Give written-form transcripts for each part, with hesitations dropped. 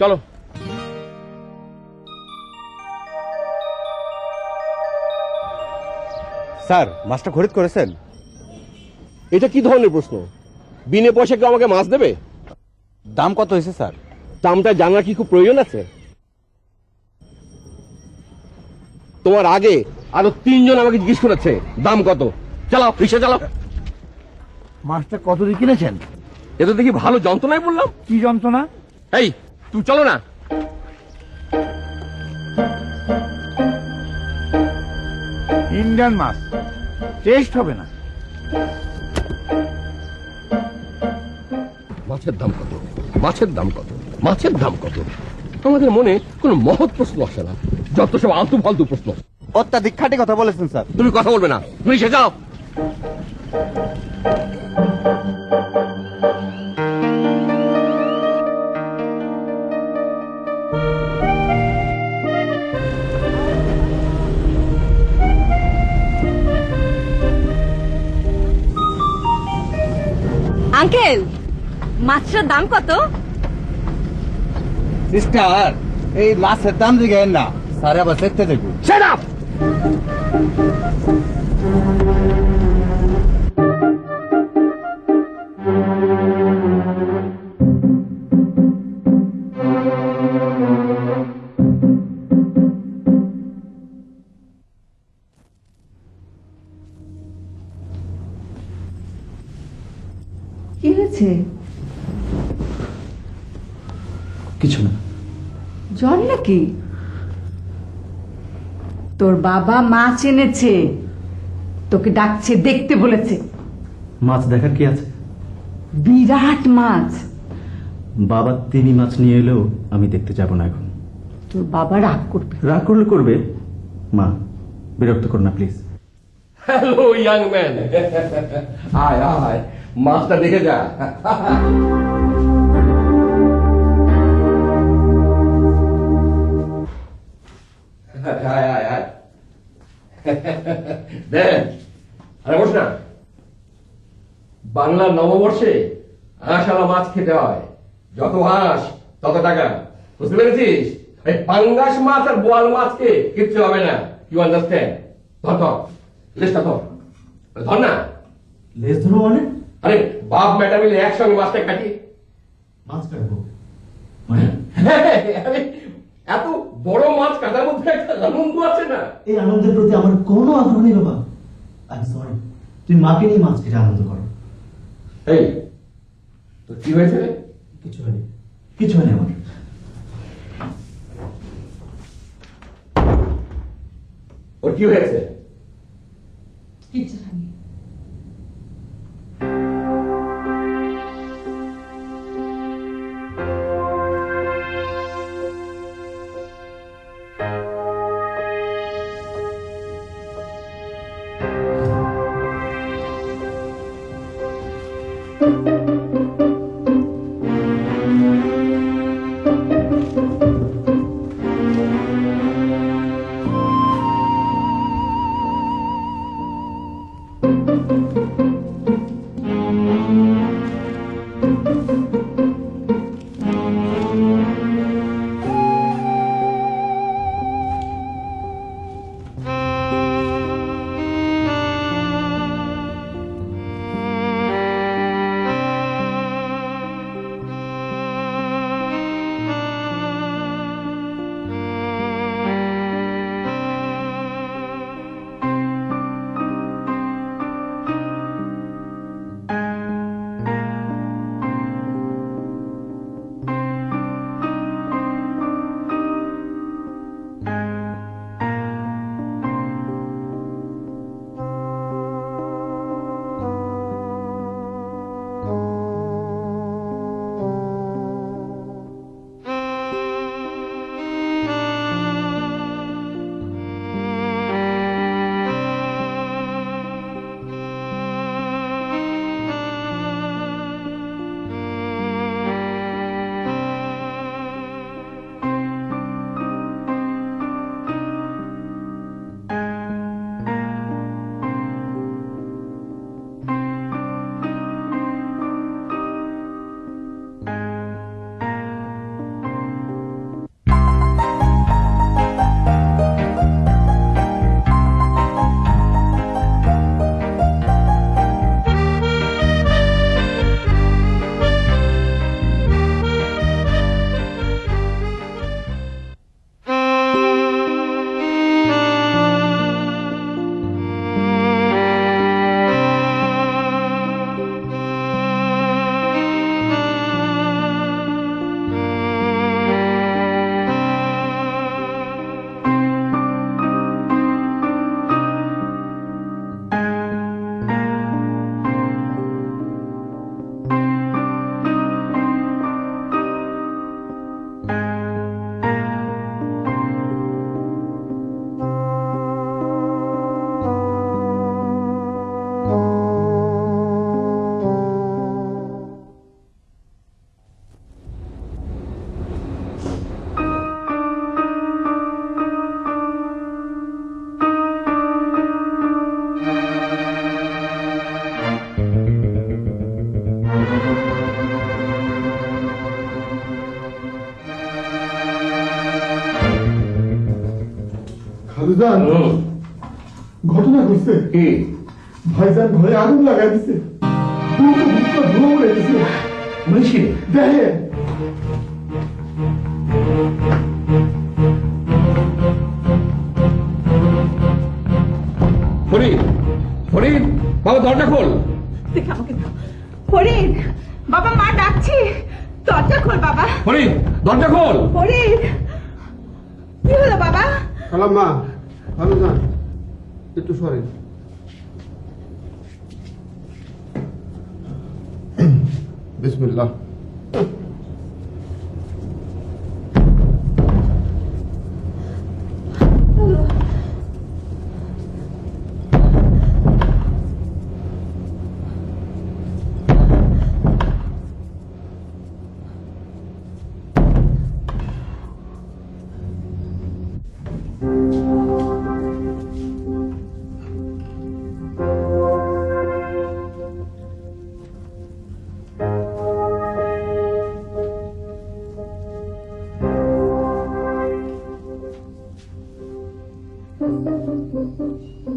চলো। স্যার মাছটা খরিদ করেছেন? এটা কি ধরনের প্রশ্ন? বিনে পয়সা কেউ আমাকে মাছ দেবে? দাম কত হয়েছে স্যার? দামটা জানার কি খুব প্রয়োজন আছে? তোমার আগে আরো 3 জন আমাকে জিজ্ঞেস করেছে দাম কত। চালাও, রিক্সা চালাও। মাছটা কত দিয়ে কিনেছেন? এ তো দেখি ভালো যন্ত্রণায় বললাম। কি যন্ত্রণা? এই তুমি চলো না। ইন্ডিয়ান মাছ টেস্ট হবে না। মাছের দাম কত? মাছের দাম কত? মাছের দাম কত? আমাদের মনে কোনো মহৎ প্রশ্ন আসে না, যত সব আলতু ফালতু প্রশ্ন। অত্যাধিক খাঁটি কথা বলেছেন স্যার। তুমি কথা বলবে না, তুমি সে যাও। আঙ্কেল, মাছটার দাম কত? সিস্টার, এই মাছের দাম জিজ্ঞেস না, স্যার আবার দেখতে দেখুন। Shut up! কি হয়েছে? কিছু না। জ্বর নাকি? তোর বাবা মাছ এনেছে, তোকে ডাকছে, দেখতে বলেছে। মাছ দেখার কি আছে? বিরাট মাছ। বাবা তিনি মাছ নিয়ে এলেও আমি দেখতে যাব না এখন। তোর বাবা রাগ করবে। রাগ করলে করবে, মা বিরক্ত করো না প্লিজ। হ্যালো ইয়াং ম্যান, আয় আয়, মাছটা দেখে যা। আয় আয় আয়, দেখ। আরে বস না। বাংলার নববর্ষে হাঁসালা মাছ খেতে হয়, যত হাঁস তত টাকা, বুঝতে পেরেছিস? এই পাঙ্গাস মাছ আর বোয়াল মাছকে কিচ্ছু হবে না, ইউ আন্ডারস্ট্যান্ড? ধর ধর, লেজটা ধর, ধর না। লেজ ধরো মানে? আরে বাপ ম্যাডাম মিলে একসঙ্গে মাছটা কাটি। মাছ কাটবো মানে? আরে এত বড় মাছ কাটার মধ্যে একটা আনন্দ আছে না? এই আনন্দের প্রতি আমার কোনো আগ্রহ নেই বাবা। আই এম সরি, তুই মাকে নিয়ে মাছ কেটে আনন্দ করো। এই তো কি হয়েছে রে? কিছু হয়নি, কিছু হয়নি আমার। ওর কি হয়েছে? কিচ্ছু হয়নি। ভাবিজান হুম, ঘটনা ঘটছে কি ভাইজান ঘরে আগুন লাগাই দিছে পুরো বুকটা ধোয়া উড়ে গেছে বলেছি দেখে ফরিদ ফরিদ বাবা দরজা খোল। দেখে আমাকে দাও। ফরিদ, বাবা মা ডাকছি, দরজা খোল বাবা। ফরিদ দরজা খোল। ফরিদ, কি হলো বাবা? খালাম্মা ভাবিজান একটু সরে বিসমিল্লাহ।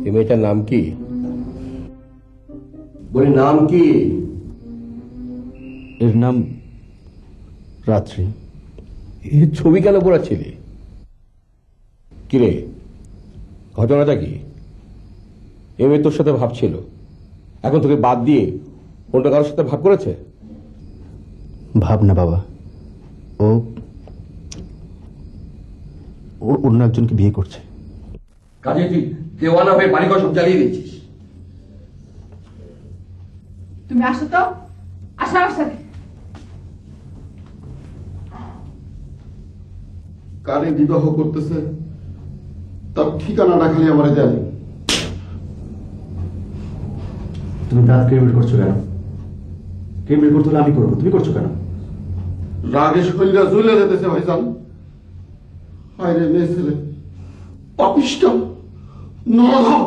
এই মেয়েটার নাম কি? বলি নাম কি? এর নাম রাত্রি। এর ছবি কেন পড়াচ্ছিলি? কিরে, ঘটনাটা কি? এ মেয়ে তোর সাথে ভাবছিল, এখন তোকে বাদ দিয়ে অন্য কারোর সাথে ভাব করেছে? ভাব না বাবা, ও অন্য একজনকে বিয়ে করছে। কাজে তুই দেওয়ানা হয়ে বাড়িঘর সব জ্বালিয়ে দিচ্ছিস। তুমি আসো তো, আসো আমার সাথে। কারে বিবাহ করতেছে তার ঠিকানাটা খালি আমারে দেন। তুমি দাঁত ক্রিমিট করছো কেন? ক্রিমিট করতে হলে আমি করবো, তুমি করছো কেন? রাগে শরীরটা জ্বলে যেতেছে ভাইজান। হায় রে মেয়ে ছেলে, পাপিষ্ট নরধম।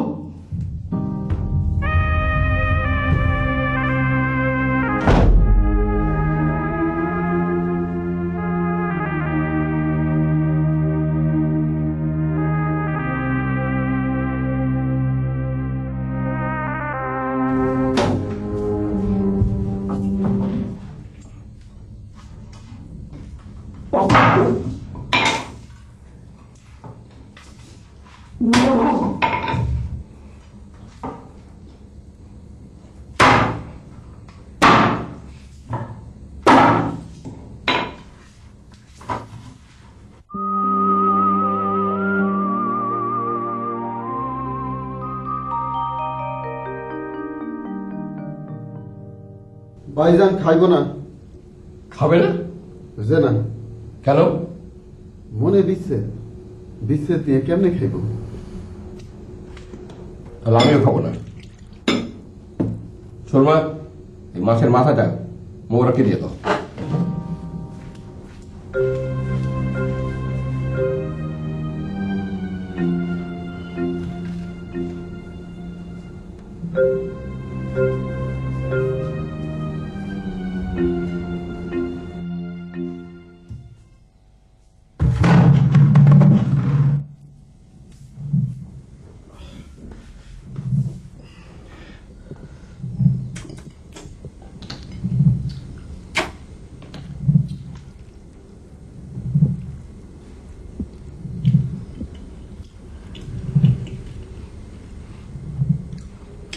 ভাইজান খাইব না? খাবে না? যে না কেন? মনে দিচ্ছে দিচ্ছে দিয়ে কেমনে খাইব? তাহলে আমিও খাবো না। শর্মা, এই মাছের মাথাটা মৌরাকে দিয়ে দাও।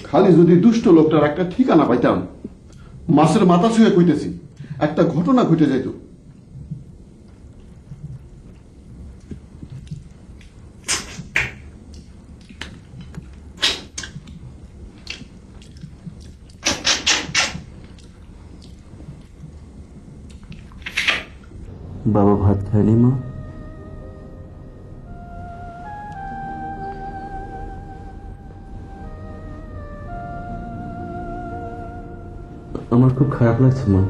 খালি যদি দুষ্ট লোকটার একটা ঠিকানা পাইতাম, মাছের মাথা ছুঁয়ে কইতেছি একটা ঘটনা ঘটে যাইত। বাবা ভাত খায়নি মা? আমার খুব খারাপ লাগছে মা।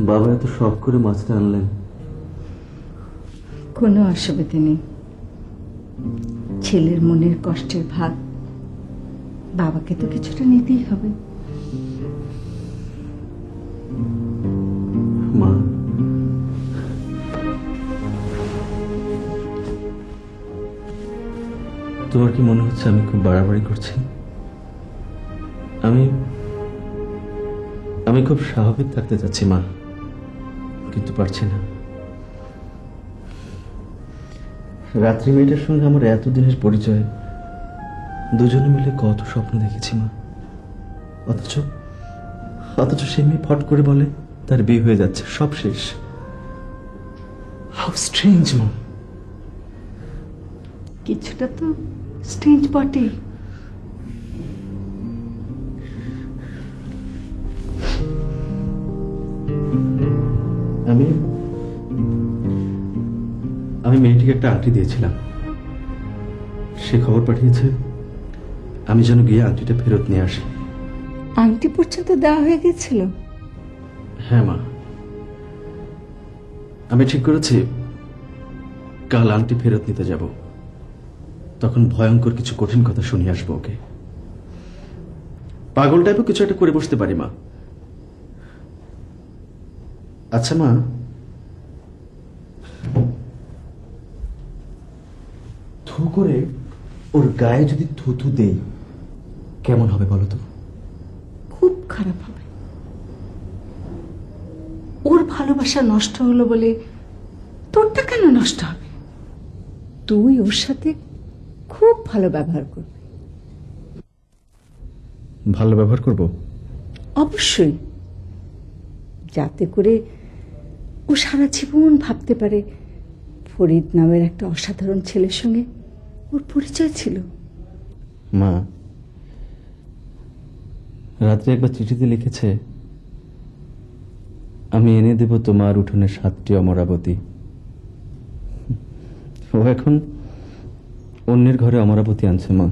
বাবা এত শখ করে মাছটা আনলেন। কোনো অসুবিধে নেই, ছেলের মনের কষ্টের ভাগ বাবাকে তো কিছুটা নিতেই হবে। মা, তোমার কি মনে হচ্ছে আমি খুব বাড়াবাড়ি করছি? আমি আমি খুব স্বাভাবিক থাকতে চাচ্ছি মা, কিন্তু পারছি না। রাত্রি মেয়েটার সঙ্গে আমার এতদিনের পরিচয়, দুজনে মিলে কত স্বপ্ন দেখেছি মা, অথচ অথচ সে মেয়ে ফট করে বলে তার বিয়ে হয়ে যাচ্ছে, সব শেষ। হাউ স্ট্রেঞ্জ মা। কিছুটা তো স্ট্রেঞ্জ বটেই। আমি আমি মেয়েটিকে একটা আংটি দিয়েছিলাম, সে খবর পাঠিয়েছে আমি যেন গিয়ে আংটিটা ফেরত নিয়ে আসি। আংটি পর্যন্ত দেওয়া হয়ে গেছিল? হ্যাঁ মা, আমি ঠিক করেছি কাল আংটি ফেরত নিতে যাব, তখন ভয়ঙ্কর কিছু কঠিন কথা শুনিয়ে আসবো ওকে। পাগল টাইপও কিছু একটা করে বসতে পারি মা। আচ্ছা মা, থু করে ওর গায়ে যদি থুথু দেই কেমন হবে বলো তো? খুব খারাপ হবে। ওর ভালোবাসা নষ্ট হলো বলে তোরটা কেন নষ্ট হবে? তুই ওর সাথে খুব ভালো ব্যবহার করবি। ভালো ব্যবহার করব? অবশ্যই, যাতে করে ও সারা জীবন ভাবতে পারে ফরিদ নামের একটা অসাধারণ ছেলের সঙ্গে ওর পরিচয় ছিল। মা, রাত্রে একবার চিঠিতে লিখেছে, আমি এনে দেব তোমার উঠোনে 7টি অমরাবতী। ও এখন অন্যের ঘরে অমরাবতী আনছে মা।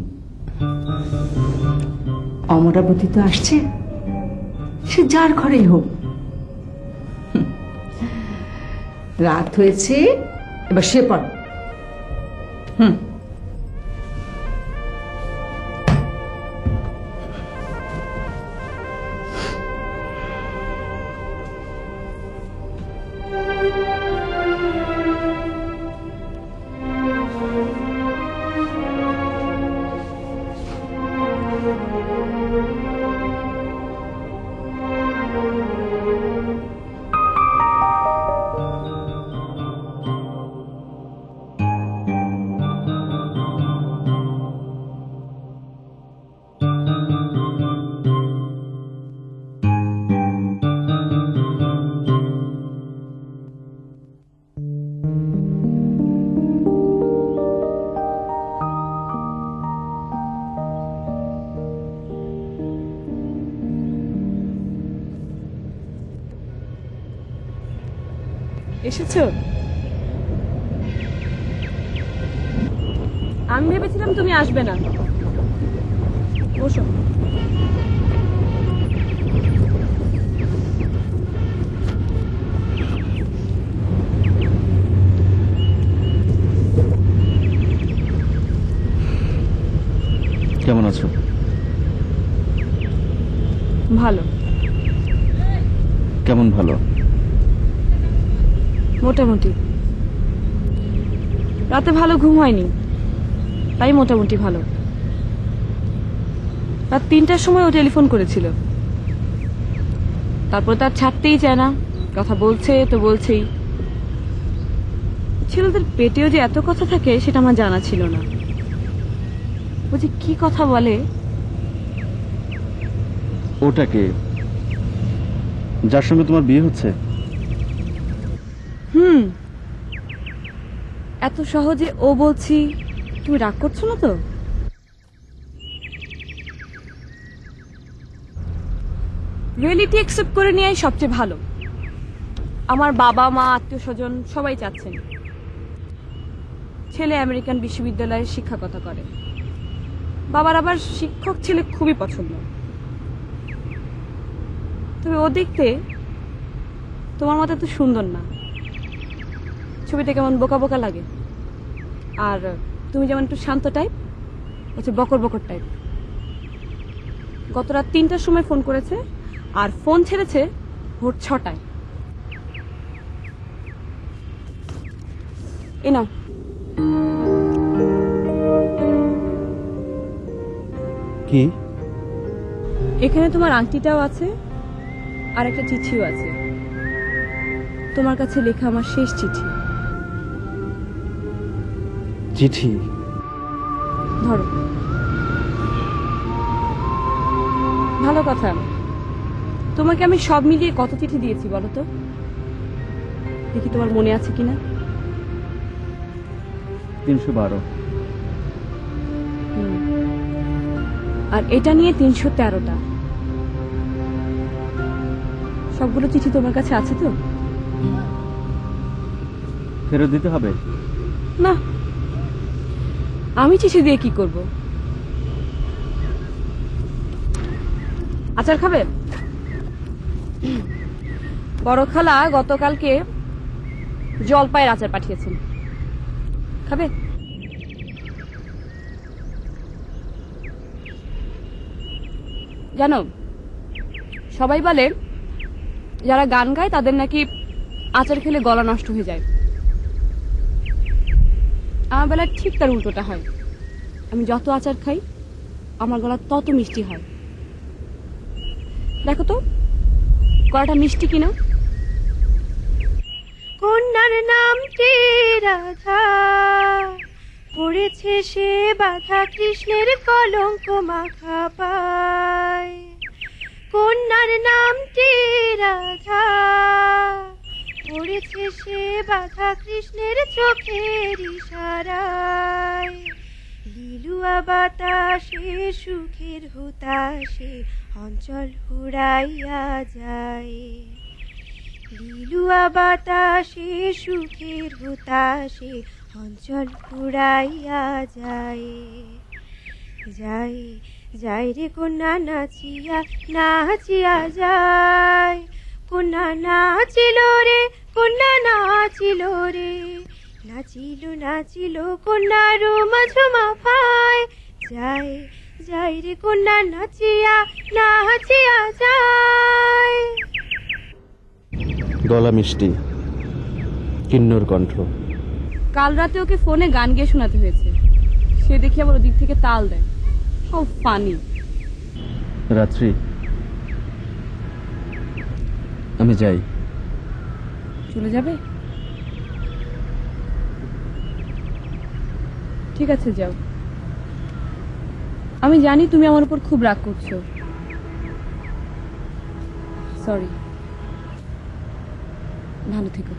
অমরাবতী তো আসছে, সে যার ঘরেই হোক। রাত হয়েছে, এবার সে পড়। এসেছো? আমি ভেবেছিলাম তুমি আসবে না। বসো। কেমন আছো? ভালো। কেমন ভালো? মোটামুটি। রাতে ভালো ঘুম হয়নি, তাই মোটামুটি ভালো। রাত 3টার সময় ও টেলিফোন করেছিল, তারপর তার ছাড়তেই চায় না, কথা বলছে তো বলছেই। ছেলেদের পেটেও যে এত কথা থাকে সেটা আমার জানা ছিল না। ও যে কি কথা বলে। ওটাকে যার সঙ্গে তোমার বিয়ে হচ্ছে? এত সহজে ও বলছি, তুমি রাগ করছো না তো? রিয়েলিটি অ্যাকসেপ্ট করে নেওয়াই সবচেয়ে ভালো। আমার বাবা মা আত্মীয় স্বজন সবাই চাচ্ছেন ছেলে আমেরিকান বিশ্ববিদ্যালয়ে শিক্ষকতা করে। বাবার আবার শিক্ষক ছেলে খুবই পছন্দ। তবে ও দেখতে তোমার মতো এত সুন্দর না, ছবিটা কেমন বোকা বোকা লাগে। আর তুমি যেমন একটু শান্ত টাইপ, হচ্ছে বকর বকর টাইপ। গত রাত 3টার সময় ফোন করেছে, আর ফোন ছেড়েছে ভোর 6টায়। এ নাও। কি? এখানে তোমার আংটিটাও আছে আর একটা চিঠিও আছে, তোমার কাছে লেখা আমার শেষ চিঠি। চিঠি? ধরো। ভালো কথা, তোমাকে আমি সব মিলিয়ে কত চিঠি দিয়েছি বলো তো, দেখি তোমার মনে আছে কিনা। 312। আর এটা নিয়ে 313টা। সবগুলো চিঠি তোমার কাছে আছে তো? ফেরত দিতে হবে? না, আমি চিঠি দিয়ে কি করব? আচার খাবে? বড় খালা গতকালকে জলপাইয়ের আচার পাঠিয়েছেন, খাবে? জানো, সবাই বলে যারা গান গায় তাদের নাকি আচার খেলে গলা নষ্ট হয়ে যায়। আমার বেলায় ঠিক তার উল্টোটা হয়। আমি যত আচার খাই আমার গলা তত মিষ্টি হয়। দেখো তো গলাটা মিষ্টি কিনা। কন্যার নামটি রাধা, পড়েছে সে বাধা কৃষ্ণের কলঙ্ক মাখা পায়। কন্যার নামটি রাধা, পড়েছে সে বাধা কৃষ্ণের চোখের ইশারায়। লিলুয়া বাতাসে সুখের হুতাশে অঞ্চল হুড়াইয়া যায়। লিলুয়া বাতাসে সুখের হুতাশে অঞ্চল হুড়াইয়া যায়। যায় যায় রে কন্যা নাচিয়া নাচিয়া যায়। কন্যা নাচিল রে, কন্যা নাচিল রে, নাচিল নাচিল কন্যার মাঝমা পায়। যায় যায় রে কন্যা নাচিয়া নাচিয়া যায়। গলা মিষ্টি, কিন্নর কণ্ঠ। কাল রাতে ওকে ফোনে গান গেয়ে শোনাতে হয়েছে, সে দেখি আবার ওদিক থেকে তাল দেয়। How funny. রাত্রি, আমি যাই। চলে যাবে? ঠিক আছে, যাও। আমি জানি তুমি আমার উপর খুব রাগ করছো। সরি। ভালো থেকো।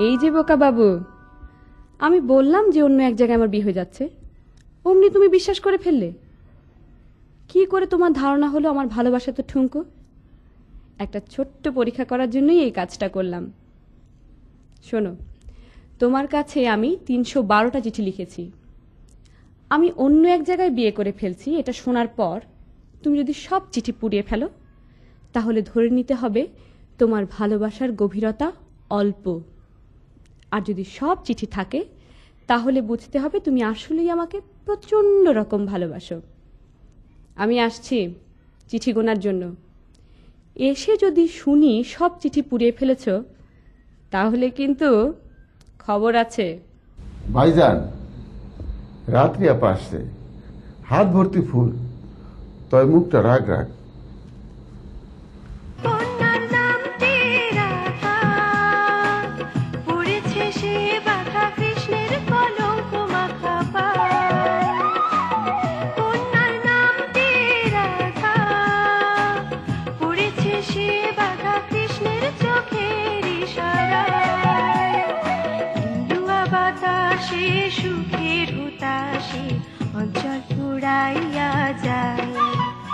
এই যে বোকা বাবু, আমি বললাম যে অন্য এক জায়গায় আমার বিয়ে হয়ে যাচ্ছে, অমনি তুমি বিশ্বাস করে ফেললে। কি করে তোমার ধারণা হলো আমার ভালোবাসা তো ঠুনকো? একটা ছোট্ট পরীক্ষা করার জন্যই এই কাজটা করলাম। শোনো, তোমার কাছে আমি 312টা চিঠি লিখেছি। আমি অন্য এক জায়গায় বিয়ে করে ফেলছি এটা শোনার পর তুমি যদি সব চিঠি পুড়িয়ে ফেলো, তাহলে ধরে নিতে হবে তোমার ভালোবাসার গভীরতা অল্প। আর যদি সব চিঠি থাকে, তাহলে বুঝতে হবে তুমি আসলেই আমাকে প্রচণ্ড রকম ভালোবাসো। আমি আসছি চিঠি গোনার জন্য। এসে যদি শুনি সব চিঠি পুড়িয়ে ফেলেছ, তাহলে কিন্তু খবর আছে। ভাইজান, রাত্রি আপা আসছে, হাত ভর্তি ফুল, তয় মুখটা রাগ রাগ। কন্যার নামটি রাধা, পড়েছে সে